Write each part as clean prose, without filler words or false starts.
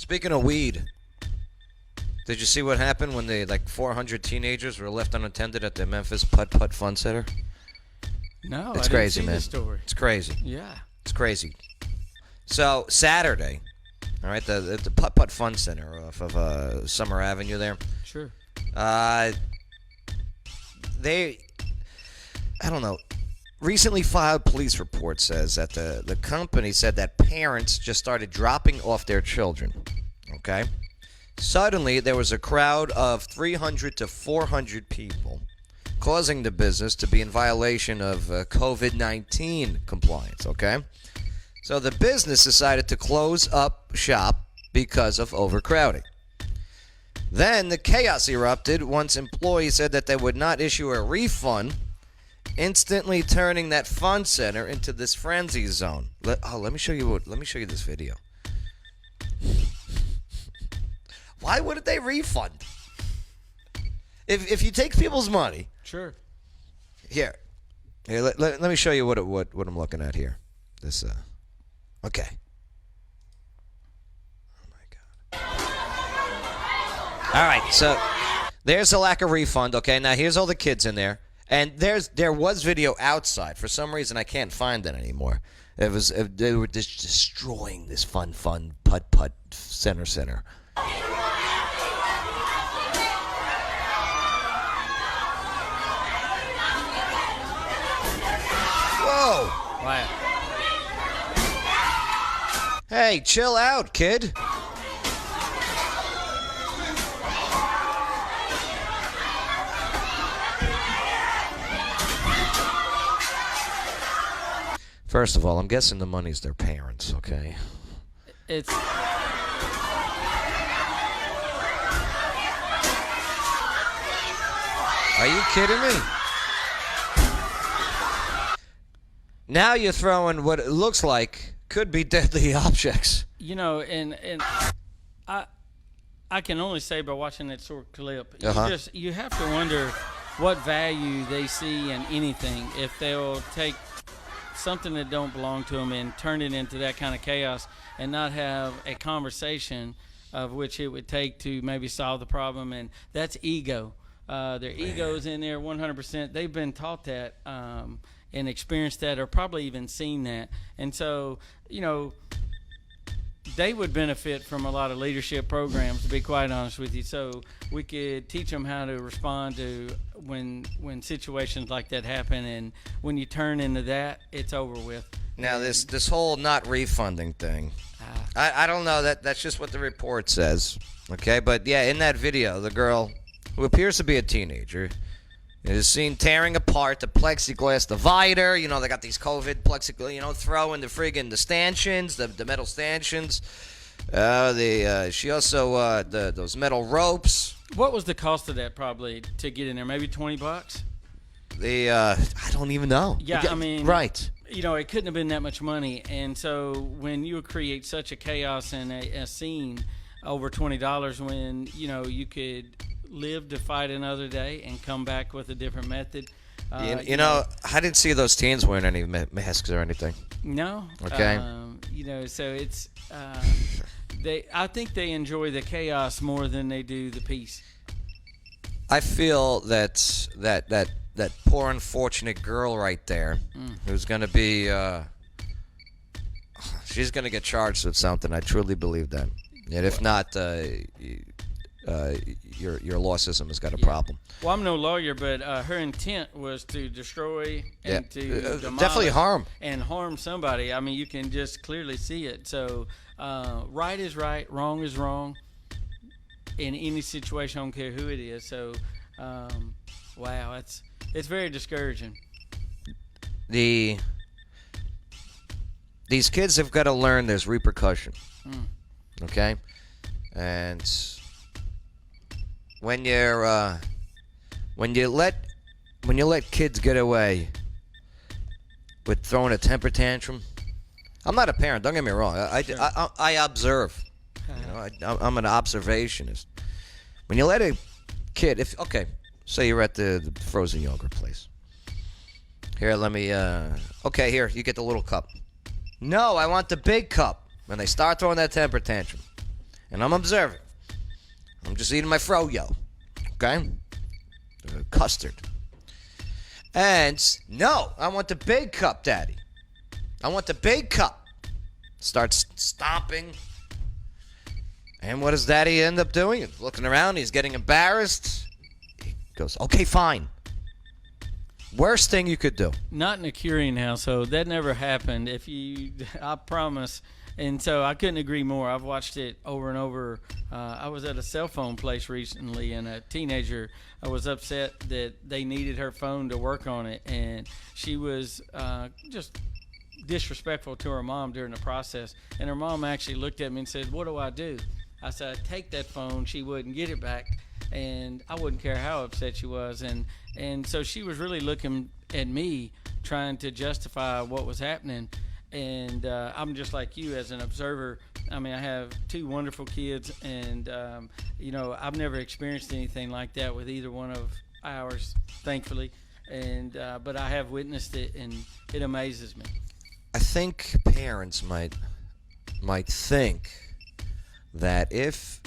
Speaking of weed, did you see what happened when the 400 teenagers were left unattended at the Memphis Putt Fun Center? No, It's I crazy, didn't see man. the story. It's crazy. Yeah. It's crazy. So Saturday, all right, the Putt Fun Center off of Summer Avenue there. Sure. I don't know. Recently filed police report says that the company said that parents just started dropping off their children. Okay? Suddenly, there was a crowd of 300 to 400 people, causing the business to be in violation of COVID-19 compliance. Okay? So the business decided to close up shop because of overcrowding. Then the chaos erupted once employees said that they would not issue a refund, instantly turning that fun center into this frenzy zone. Let me show you this video. Why wouldn't they refund? If you take people's money, Sure. here let me show you what I'm looking at here. This okay. Oh my god. All right, so there's a lack of refund. Okay, now here's all the kids in there. And there was video outside. For some reason, I can't find it anymore. They were just destroying this fun putt center. Whoa! Wow. Hey, chill out, kid. First of all, I'm guessing the money's their parents, okay? It's Are you kidding me? Now you're throwing what it looks like could be deadly objects. and I can only say by watching that short clip, you have to wonder what value they see in anything if they'll take something that don't belong to them and turn it into that kind of chaos and not have a conversation of which it would take to maybe solve the problem. And that's ego. Their ego's in there 100%. They've been taught that and experienced that, or probably even seen that. And so, they would benefit from a lot of leadership programs, to be quite honest with you. So we could teach them how to respond to when situations like that happen, and when you turn into that, it's over with. Now this whole not refunding thing, I don't know, that's just what the report says. Okay, but yeah, in that video, the girl, who appears to be a teenager, is seen tearing apart the plexiglass divider. They got these COVID plexiglass, throwing the stanchions, the metal stanchions. She also those metal ropes. What was the cost of that probably to get in there? Maybe $20? I don't even know. Yeah, I mean, right. It couldn't have been that much money. And so when you create such a chaos and a scene over $20, when you could live to fight another day and come back with a different method. I didn't see those teens wearing any masks or anything. No. Okay. So it's I think they enjoy the chaos more than they do the peace. I feel that poor unfortunate girl right there, who's going to be she's going to get charged with something. I truly believe that. And if not, your law system has got a problem. Well, I'm no lawyer, but her intent was to destroy and to demolish definitely harm somebody. I mean, you can just clearly see it. So right is right, wrong is wrong in any situation. I don't care who it is. So wow, it's very discouraging. These kids have got to learn there's repercussion. Okay, and when you let kids get away with throwing a temper tantrum, I'm not a parent. Don't get me wrong. I observe. I'm an observationist. When you let a kid, say you're at the frozen yogurt place. Here, let me. Okay, here, you get the little cup. No, I want the big cup. When they start throwing that temper tantrum, and I'm observing. I'm just eating my froyo, okay? Custard. And no, I want the big cup, Daddy. I want the big cup. Starts stomping. And what does Daddy end up doing? He's looking around. He's getting embarrassed. He goes, okay, fine. Worst thing you could do. Not in a curing household. That never happened. I promise. And so I couldn't agree more. I've watched it over and over. I was at a cell phone place recently, and a teenager was upset that they needed her phone to work on it, and she was just disrespectful to her mom during the process. And her mom actually looked at me and said, "What do I do?" I said, "I'd take that phone." She wouldn't get it back, and I wouldn't care how upset she was. And so she was really looking at me, trying to justify what was happening. And I'm just like you as an observer. I mean, I have two wonderful kids, and I've never experienced anything like that with either one of ours, thankfully. And but I have witnessed it, and it amazes me. I think parents might think that if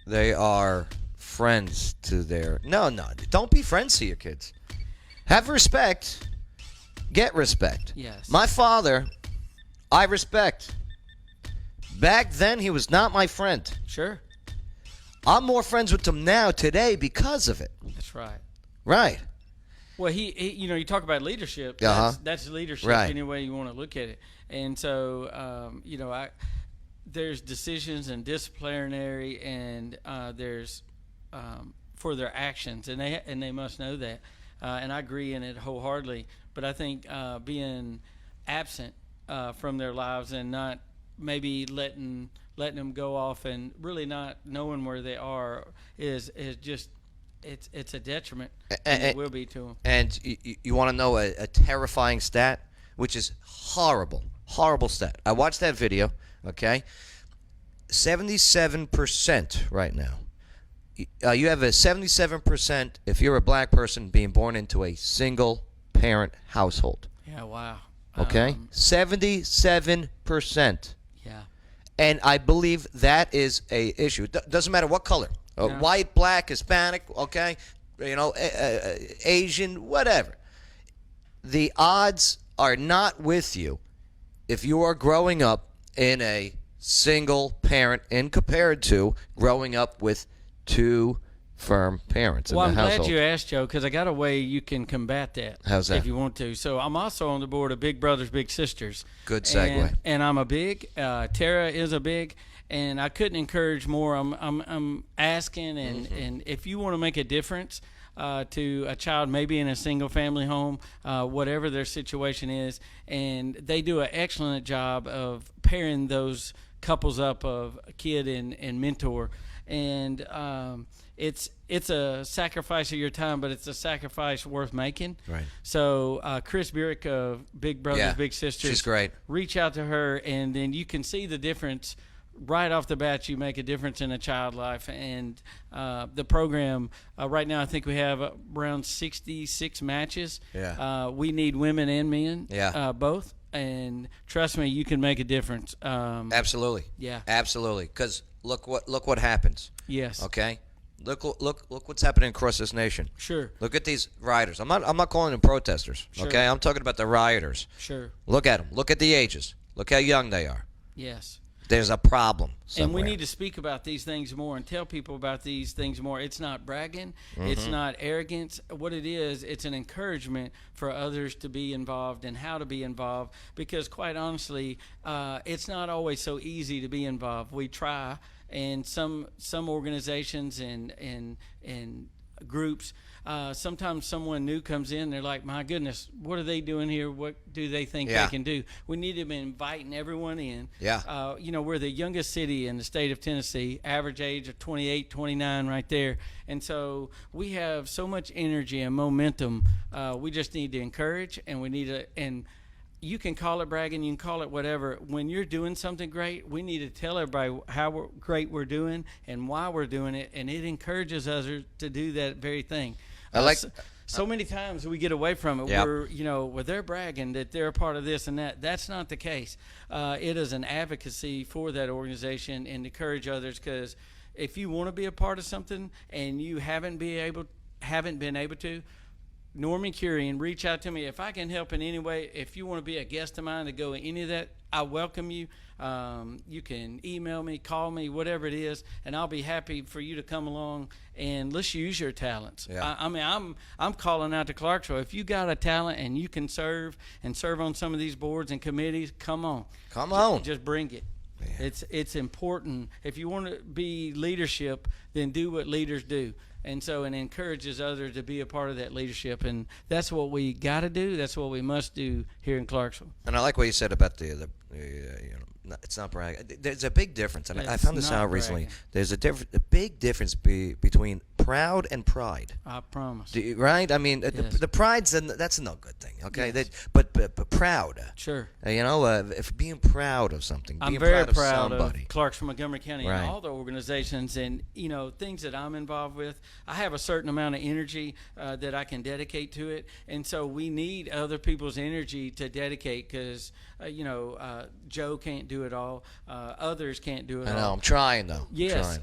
they are friends to their no, don't be friends to your kids. Have respect. Get respect. Yes. My father, I respect. Back then, he was not my friend. Sure. I'm more friends with him now today because of it. That's right. Right. Well, he you talk about leadership. Uh-huh. That's leadership Right. any way you want to look at it. And so, there's decisions and disciplinary, and there's for their actions, and they must know that. And I agree in it wholeheartedly. But I think being absent from their lives and not maybe letting them go off and really not knowing where they are is just it's a detriment. And it will be to them. And you want to know a terrifying stat, which is horrible stat. I watched that video. Okay, 77% right now. You have a 77% if you're a black person being born into a single parent household. Yeah, wow. Okay? 77%. Yeah. And I believe that is a issue. It doesn't matter what color. Yeah. White, black, Hispanic, okay? Asian, whatever. The odds are not with you if you are growing up in a single parent and compared to growing up with two firm parents in the household. Well, I'm glad you asked, Joe, because I got a way you can combat that. How's that? If you want to. So I'm also on the board of Big Brothers Big Sisters. Good segue. And I'm a big. Tara is a big, and I couldn't encourage more. I'm asking, and if you want to make a difference to a child, maybe in a single family home, whatever their situation is, and they do an excellent job of pairing those couples up of kid and mentor. And it's a sacrifice of your time, but it's a sacrifice worth making. Right. So Chris Burek of Big Brothers Big Sisters, she's great. Reach out to her, and then you can see the difference right off the bat. You make a difference in a child life, and the program right now I think we have around 66 matches. Yeah. We need women and men. Yeah. Both. And trust me, you can make a difference. Absolutely. Yeah. Absolutely. Because look what happens. Yes. Okay. Look what's happening across this nation. Sure. Look at these rioters. I'm not calling them protesters. Sure. Okay. I'm talking about the rioters. Sure. Look at them. Look at the ages. Look how young they are. Yes. There's a problem somewhere. And we need to speak about these things more and tell people about these things more. It's not bragging. It's not arrogance. What it is, it's an encouragement for others to be involved and how to be involved. Because quite honestly, it's not always so easy to be involved. We try, and some organizations and groups, sometimes someone new comes in, they're like, my goodness, what are they doing here? What do they think they can do? We need to be inviting everyone in. Yeah. We're the youngest city in the state of Tennessee, average age of 28, 29 right there. And so we have so much energy and momentum. We just need to encourage, and we need to, and you can call it bragging, you can call it whatever. When you're doing something great, we need to tell everybody how great we're doing and why we're doing it, and it encourages others to do that very thing. so many times we get away from it. Yep. Where they're bragging that they're a part of this and that. That's not the case. It is an advocacy for that organization and encourage others, because if you want to be a part of something and you haven't been able to, Norman Curian, reach out to me if I can help in any way. If you want to be a guest of mine to go in any of that, I welcome you. You can email me, call me, whatever it is, and I'll be happy for you to come along and let's use your talents. Yeah. I'm calling out to Clarksville. If you got a talent and you can serve on some of these boards and committees, come on. Just bring it. Yeah. It's important. If you want to be leadership, then do what leaders do. And so it encourages others to be a part of that leadership. And that's what we got to do. That's what we must do here in Clarksville. And I like what you said about the it's not bragging. There's a big difference. And I found this out recently. There's a big difference between proud and pride. I promise. Right? I mean, Yes. the pride's that's no good thing. Okay, Yes. but proud. Sure. If being proud of something, I'm being very proud of somebody. Clarksville, Montgomery County, Right. and all the organizations and things that I'm involved with. I have a certain amount of energy that I can dedicate to it, and so we need other people's energy to dedicate, because Joe can't do it all, others can't do it all. I know. I'm trying though. Yes, I'm trying.